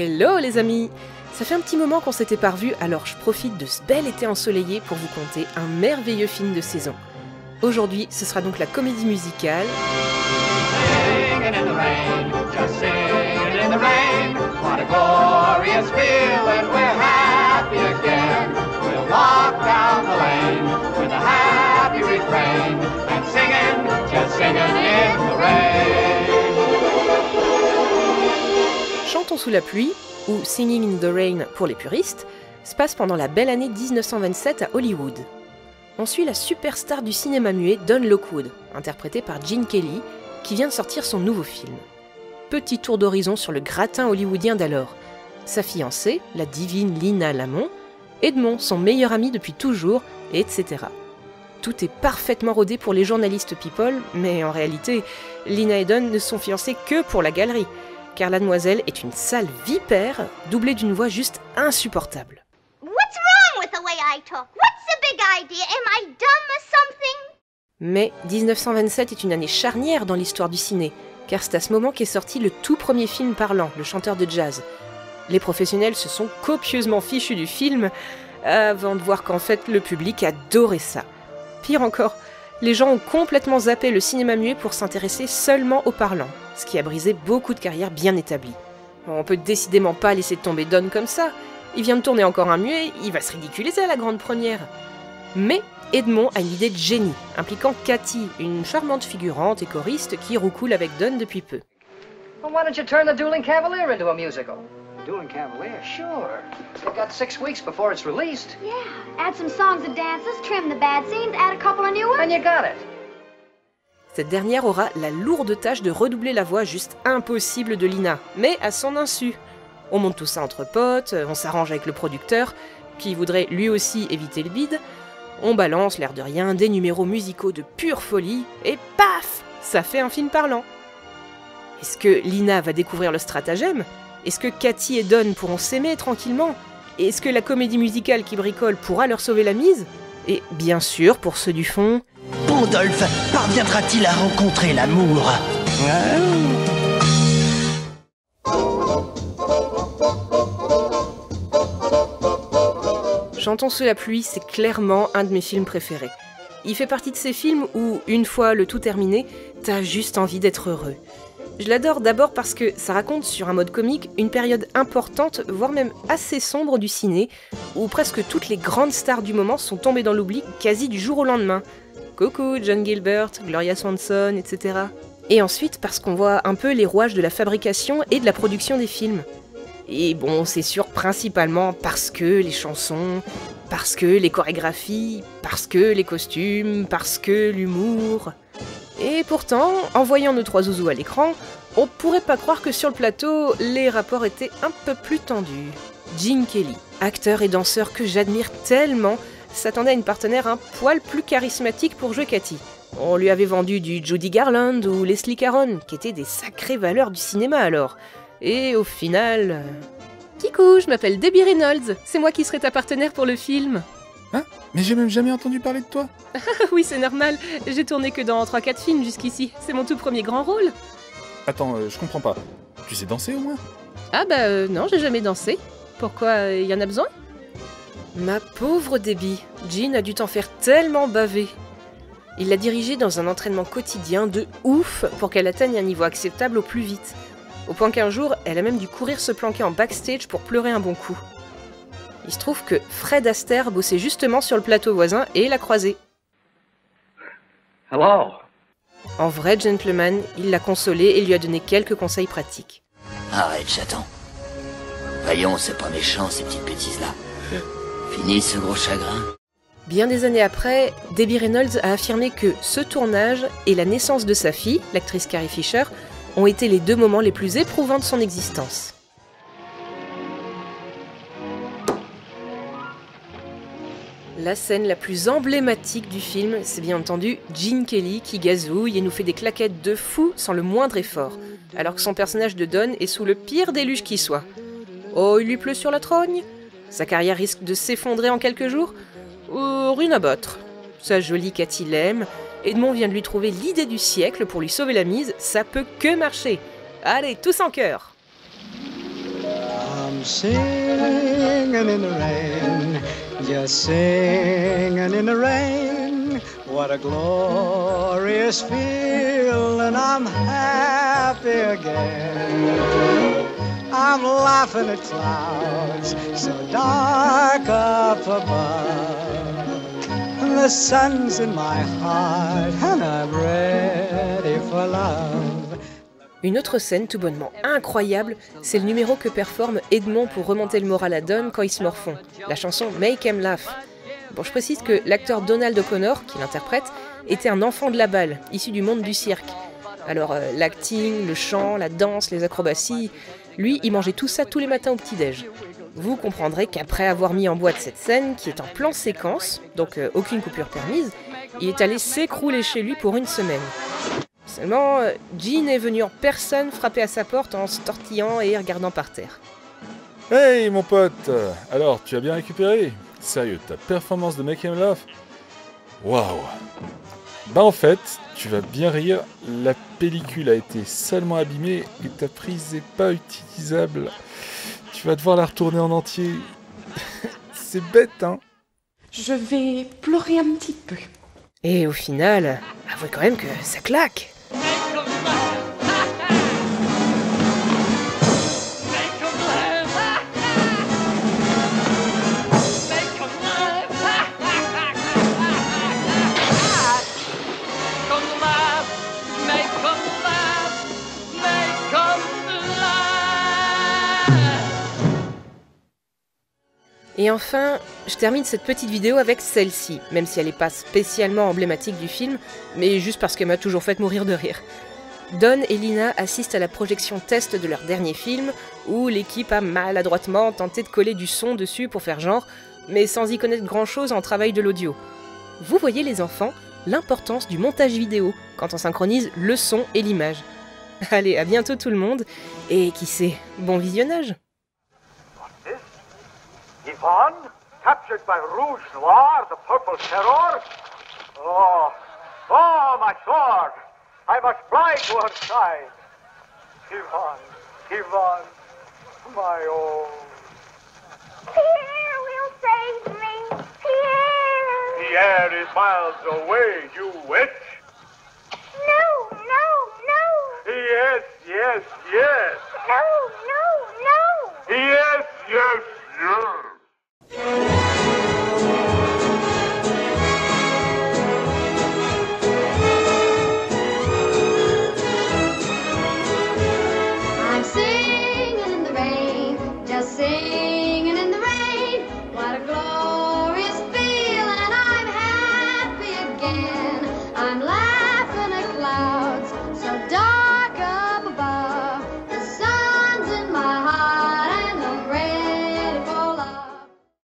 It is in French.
Hello les amis! Ça fait un petit moment qu'on s'était pas revus, alors je profite de ce bel été ensoleillé pour vous conter un merveilleux film de saison. Aujourd'hui, ce sera donc la comédie musicale Chantons sous la pluie, ou Singing in the Rain pour les puristes, se passe pendant la belle année 1927 à Hollywood. On suit la superstar du cinéma muet Don Lockwood, interprétée par Gene Kelly, qui vient de sortir son nouveau film. Petit tour d'horizon sur le gratin hollywoodien d'alors. Sa fiancée, la divine Lina Lamont, Edmond, son meilleur ami depuis toujours, etc. Tout est parfaitement rodé pour les journalistes people, mais en réalité, Lina et Don ne sont fiancés que pour la galerie, car la demoiselle est une sale vipère, doublée d'une voix juste insupportable. What's wrong with the way I talk? What's the big idea? Am I dumb or something? Mais 1927 est une année charnière dans l'histoire du ciné, car c'est à ce moment qu'est sorti le tout premier film parlant, Le chanteur de jazz. Les professionnels se sont copieusement fichus du film, avant de voir qu'en fait le public adorait ça. Pire encore, les gens ont complètement zappé le cinéma muet pour s'intéresser seulement au parlant, ce qui a brisé beaucoup de carrières bien établies. On peut décidément pas laisser tomber Don comme ça. Il vient de tourner encore un muet, il va se ridiculiser à la grande première. Mais Edmond a une idée de génie, impliquant Cathy, une charmante figurante et choriste qui roucoule avec Don depuis peu. Well, why don't you turn the Dueling Cavalier into a musical? Dueling Cavalier? Sure. You've got 6 weeks before it's released. Yeah, add some songs and dances, trim the bad scenes, add a couple of new ones. And you got it. Cette dernière aura la lourde tâche de redoubler la voix juste impossible de Lina, mais à son insu. On monte tout ça entre potes, on s'arrange avec le producteur, qui voudrait lui aussi éviter le bide, on balance l'air de rien des numéros musicaux de pure folie, et paf, ça fait un film parlant. Est-ce que Lina va découvrir le stratagème? Est-ce que Cathy et Don pourront s'aimer tranquillement? Est-ce que la comédie musicale qui bricole pourra leur sauver la mise? Et bien sûr, pour ceux du fond... Pandolphe parviendra-t-il à rencontrer l'amour? Chantons sous la pluie, c'est clairement un de mes films préférés. Il fait partie de ces films où, une fois le tout terminé, t'as juste envie d'être heureux. Je l'adore d'abord parce que ça raconte sur un mode comique une période importante, voire même assez sombre du ciné, où presque toutes les grandes stars du moment sont tombées dans l'oubli quasi du jour au lendemain. Coucou, John Gilbert, Gloria Swanson, etc. Et ensuite parce qu'on voit un peu les rouages de la fabrication et de la production des films. Et bon, c'est sûr principalement parce que les chansons, parce que les chorégraphies, parce que les costumes, parce que l'humour... Et pourtant, en voyant nos trois zouzous à l'écran, on pourrait pas croire que sur le plateau, les rapports étaient un peu plus tendus. Gene Kelly, acteur et danseur que j'admire tellement, s'attendait à une partenaire un poil plus charismatique pour jouer Cathy. On lui avait vendu du Judy Garland ou Leslie Caron, qui étaient des sacrées valeurs du cinéma alors. Et au final... Kikou, je m'appelle Debbie Reynolds, c'est moi qui serai ta partenaire pour le film. Hein? Mais j'ai même jamais entendu parler de toi. Oui, c'est normal, j'ai tourné que dans 3-4 films jusqu'ici, c'est mon tout premier grand rôle. Attends, je comprends pas. Tu sais danser au moins? Ah bah non, j'ai jamais dansé. Pourquoi, y en a besoin? Ma pauvre Debbie, Gene a dû t'en faire tellement baver. Il l'a dirigée dans un entraînement quotidien de ouf pour qu'elle atteigne un niveau acceptable au plus vite. Au point qu'un jour, elle a même dû courir se planquer en backstage pour pleurer un bon coup. Il se trouve que Fred Astaire bossait justement sur le plateau voisin et l'a croisé. Hello. En vrai gentleman, il l'a consolé et lui a donné quelques conseils pratiques. Arrête, chaton. Voyons, c'est pas méchant ces petites bêtises-là. Fini ce gros chagrin. Bien des années après, Debbie Reynolds a affirmé que ce tournage et la naissance de sa fille, l'actrice Carrie Fisher, ont été les 2 moments les plus éprouvants de son existence. La scène la plus emblématique du film, c'est bien entendu Gene Kelly qui gazouille et nous fait des claquettes de fou sans le moindre effort, alors que son personnage de Don est sous le pire déluge qui soit. Oh, il lui pleut sur la trogne? Sa carrière risque de s'effondrer en quelques jours? Rien à battre. Sa jolie Cathy l'aime, Edmond vient de lui trouver l'idée du siècle pour lui sauver la mise, ça peut que marcher. Allez, tous en chœur! I'm singing in the rain, just singing in the rain. What a glorious feeling, I'm happy again. I'm laughing at clouds so dark up above. The sun's in my heart and I'm ready for love. Une autre scène tout bonnement incroyable, c'est le numéro que performe Edmond pour remonter le moral à Don quand ils se morfondent, la chanson Make 'em Laugh. Bon, je précise que l'acteur Donald O'Connor, qui l'interprète, était un enfant de la balle, issu du monde du cirque. Alors l'acting, le chant, la danse, les acrobaties, lui, il mangeait tout ça tous les matins au petit-déj. Vous comprendrez qu'après avoir mis en boîte cette scène, qui est en plan séquence, donc aucune coupure permise, il est allé s'écrouler chez lui pour une semaine. Seulement, Jean est venu en personne frapper à sa porte en se tortillant et regardant par terre. Hey mon pote, alors tu as bien récupéré? Sérieux, ta performance de Make 'em Laugh? Waouh! Bah en fait, tu vas bien rire, la pellicule a été salement abîmée et ta prise n'est pas utilisable. Tu vas devoir la retourner en entier. C'est bête, hein? Je vais pleurer un petit peu. Et au final, avouez quand même que ça claque. Et enfin, je termine cette petite vidéo avec celle-ci, même si elle n'est pas spécialement emblématique du film, mais juste parce qu'elle m'a toujours fait mourir de rire. Don et Lina assistent à la projection test de leur dernier film, où l'équipe a maladroitement tenté de coller du son dessus pour faire genre, mais sans y connaître grand-chose en travail de l'audio. Vous voyez les enfants, l'importance du montage vidéo, quand on synchronise le son et l'image. Allez, à bientôt tout le monde, et qui sait, bon visionnage! Yvonne, captured by Rouge Noir, the purple terror? Oh, my sword! I must fly to her side. Yvonne, my own. Pierre will save me. Pierre. Pierre is miles away, you witch. No. Yes. No. Yes.